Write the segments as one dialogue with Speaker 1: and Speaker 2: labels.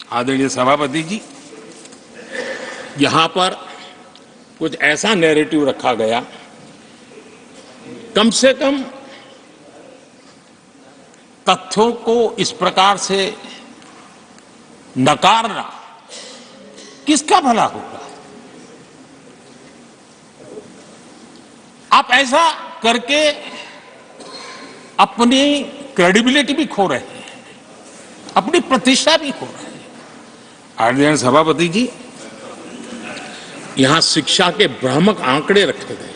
Speaker 1: आदरणीय सभापति जी, यहां पर कुछ ऐसा नैरेटिव रखा गया, कम से कम तथ्यों को इस प्रकार से नकारना किसका भला होगा? आप ऐसा करके अपनी क्रेडिबिलिटी भी खो रहे हैं, अपनी प्रतिष्ठा भी खो रहे हैं। आदरणीय सभापति जी, यहां शिक्षा के भ्रामक आंकड़े रखे गए,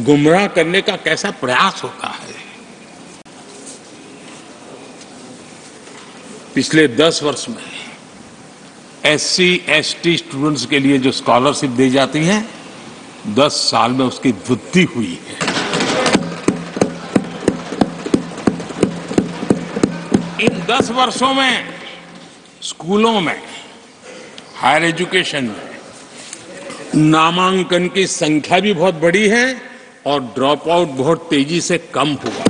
Speaker 1: गुमराह करने का कैसा प्रयास होता है। पिछले 10 वर्ष में SC ST स्टूडेंट्स के लिए जो स्कॉलरशिप दी जाती है, 10 साल में उसकी वृद्धि हुई है। इन 10 वर्षों में स्कूलों में, हायर एजुकेशन में नामांकन की संख्या भी बहुत बढ़ी है और ड्रॉप आउट बहुत तेजी से कम हुआ।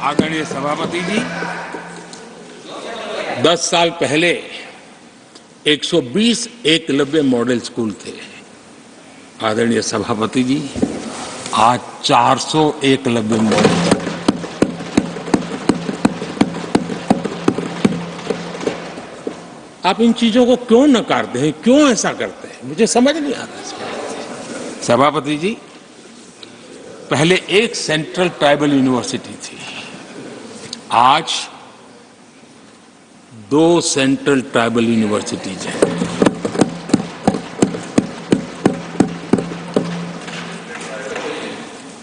Speaker 1: आदरणीय सभापति जी, 10 साल पहले 120 एकलव्य मॉडल स्कूल थे। आदरणीय सभापति जी, आज 400 एकलव्य मॉडल। आप इन चीजों को क्यों नकारते हैं, क्यों ऐसा करते हैं, मुझे समझ नहीं आता। सभापति जी, पहले एक सेंट्रल ट्राइबल यूनिवर्सिटी थी, आज 2 सेंट्रल ट्राइबल यूनिवर्सिटीज हैं।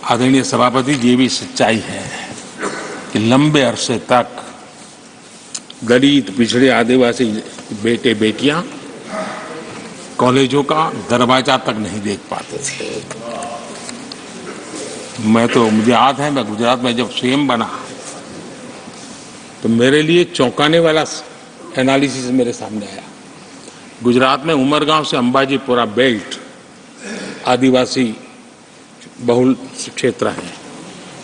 Speaker 1: आदरणीय सभापति जी, ये भी सच्चाई है कि लंबे अरसे तक दलित, पिछड़े, आदिवासी बेटे बेटियां कॉलेजों का दरवाजा तक नहीं देख पाते थे। मुझे याद है, मैं गुजरात में जब CM बना तो मेरे लिए चौंकाने वाला एनालिसिस मेरे सामने आया। गुजरात में उमरगांव से अंबाजीपुरा बेल्ट आदिवासी बहुल क्षेत्र है।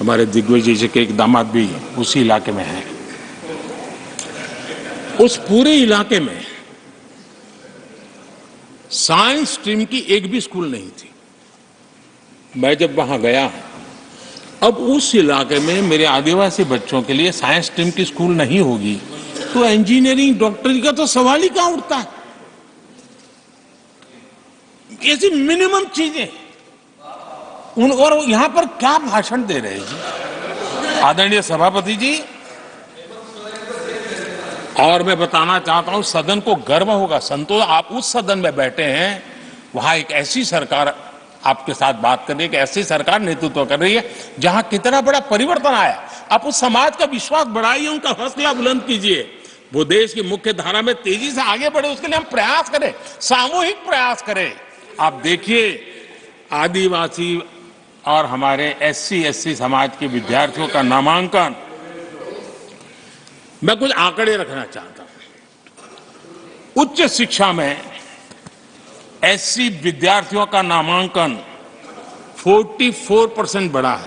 Speaker 1: हमारे दिग्विजय जी के एक दामाद भी उसी इलाके में है। उस पूरे इलाके में साइंस स्ट्रीम की एक भी स्कूल नहीं थी। मैं जब वहां गया, अब उस इलाके में मेरे आदिवासी बच्चों के लिए साइंस स्ट्रीम की स्कूल नहीं होगी तो इंजीनियरिंग, डॉक्टरी का तो सवाल ही कहां उठता है। ऐसी मिनिमम चीजें और यहां पर क्या भाषण दे रहे हैं जी। आदरणीय सभापति जी, और मैं बताना चाहता हूं, सदन को गर्व होगा, संतोष, आप उस सदन में बैठे हैं, वहां एक ऐसी सरकार आपके साथ बात कर रही है कि ऐसी सरकार नेतृत्व कर रही है जहां कितना बड़ा परिवर्तन आया। आप उस समाज का विश्वास बढ़ाइए, उनका हौसला बुलंद कीजिए, वो देश की मुख्य धारा में तेजी से आगे बढ़े, उसके लिए हम प्रयास करें, सामूहिक प्रयास करें। आप देखिए, आदिवासी और हमारे SC ST समाज के विद्यार्थियों का नामांकन, मैं कुछ आंकड़े रखना चाहता हूं। उच्च शिक्षा में SC विद्यार्थियों का नामांकन 44% बढ़ा है।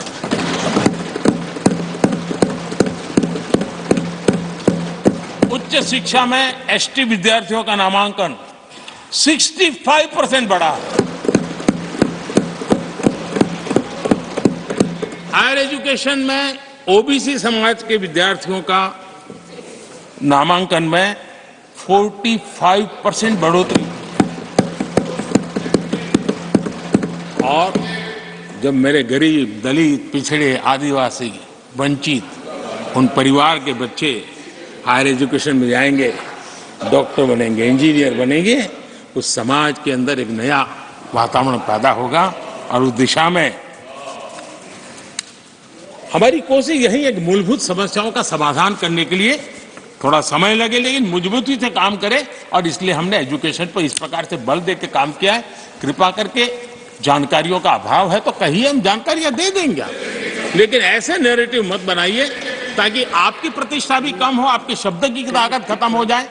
Speaker 1: उच्च शिक्षा में ST विद्यार्थियों का नामांकन 65% बढ़ा है। हायर एजुकेशन में OBC समाज के विद्यार्थियों का नामांकन में 45% बढ़ोतरी। और जब मेरे गरीब, दलित, पिछड़े, आदिवासी, वंचित उन परिवार के बच्चे हायर एजुकेशन में जाएंगे, डॉक्टर बनेंगे, इंजीनियर बनेंगे, उस समाज के अंदर एक नया वातावरण पैदा होगा। और उस दिशा में हमारी कोशिश यही है कि मूलभूत समस्याओं का समाधान करने के लिए थोड़ा समय लगे, लेकिन मजबूती से काम करें। और इसलिए हमने एजुकेशन पर इस प्रकार से बल दे के काम किया है। कृपा करके, जानकारियों का अभाव है तो कहीं हम जानकारियां दे देंगे, लेकिन ऐसे नैरेटिव मत बनाइए ताकि आपकी प्रतिष्ठा भी कम हो, आपके शब्द की ताकत खत्म हो जाए।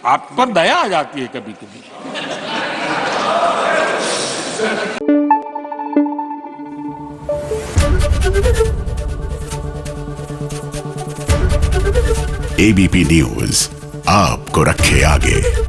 Speaker 1: आप पर दया आ जाती है कभी कभी।
Speaker 2: एबीपी न्यूज आपको रखे आगे।